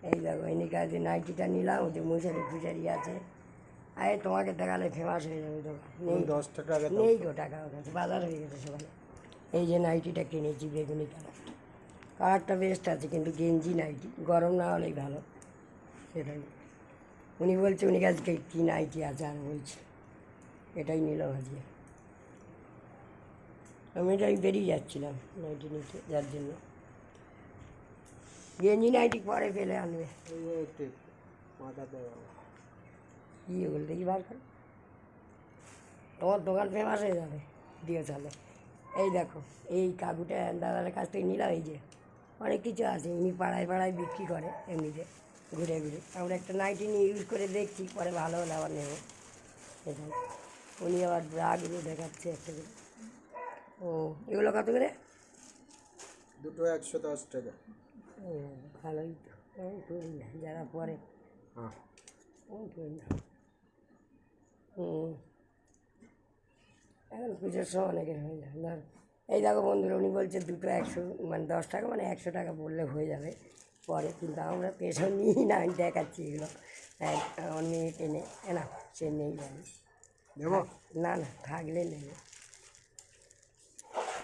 এই দেখো এনে কাজে নাইটিটা নিলাম, ওদের মশারি ফুসারি আছে। আরে তোমাকে দেখালে ফেমাস হয়ে যাবে দোকান। নেই 10 টাকা নেই গো টাকা ওর কাছে, বাজার হয়ে গেছে সকালে। এই যে নাইটিটা কিনেছি বেগুনি কালারটা, কালারটা বেস্ট আছে, কিন্তু গেঞ্জি নাইটি গরম না হলেই ভালো, সেটাই। উনি বলছে উনি আজকে কী নাইটি আছে আর বলছে, এটাই নিলাম আজকে। আমি এটাই বেরিয়ে যাচ্ছিলাম নাইটি নিতে, যার জন্য। গেঞ্জি নাইটি পরে ফেলে আনবে। কী ওগুলো দেখি বার করে, তোমার দোকান ফেমাস হয়ে যাবে, দিয়ে চলে। এই দেখো এই কাকুটা দাদার কাছ থেকে নিলাম, এই যে অনেক কিছু আছে, উনি পাড়ায় পাড়ায় বিক্রি করে এমনিতে ঘুরে ঘুরে। আমরা একটা নাইটি নিয়ে ইউজ করে দেখছি, পরে ভালো হলে আবার নেব, সেটাই। উনি আবার ব্রাগুলো দেখাচ্ছে একটা করে। ও এগুলো কত করে? দুটো 110 টাকা। ও ভালোই তো, করি না যারা পরে, হ্যাঁ করি না। এখন পুজোর সময় অনেকের হয়ে যায় ধর। এই দেখো বন্ধুরা, উনি বলছে দুটো 100 মানে 10 টাকা, মানে 100 টাকা বললে হয়ে যাবে পরে, কিন্তু আমরা পেছন নিই না, আমি দেখাচ্ছি এগুলো। আমার মেয়ে টেনে না, সে নেই জানি, দেবো? না না থাকলে নেবে।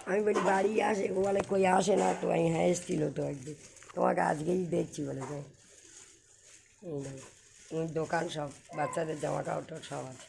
আমি বলি বাড়ি আসে, ও বলে কই আসে না তো, আমি হ্যাঁ এসেছিলো তো একদিন, তোমাকে আজকেই দেখছি বলে। তাই এই দেখো দোকান সব বাচ্চাদের জামা কাপড় সব আছে।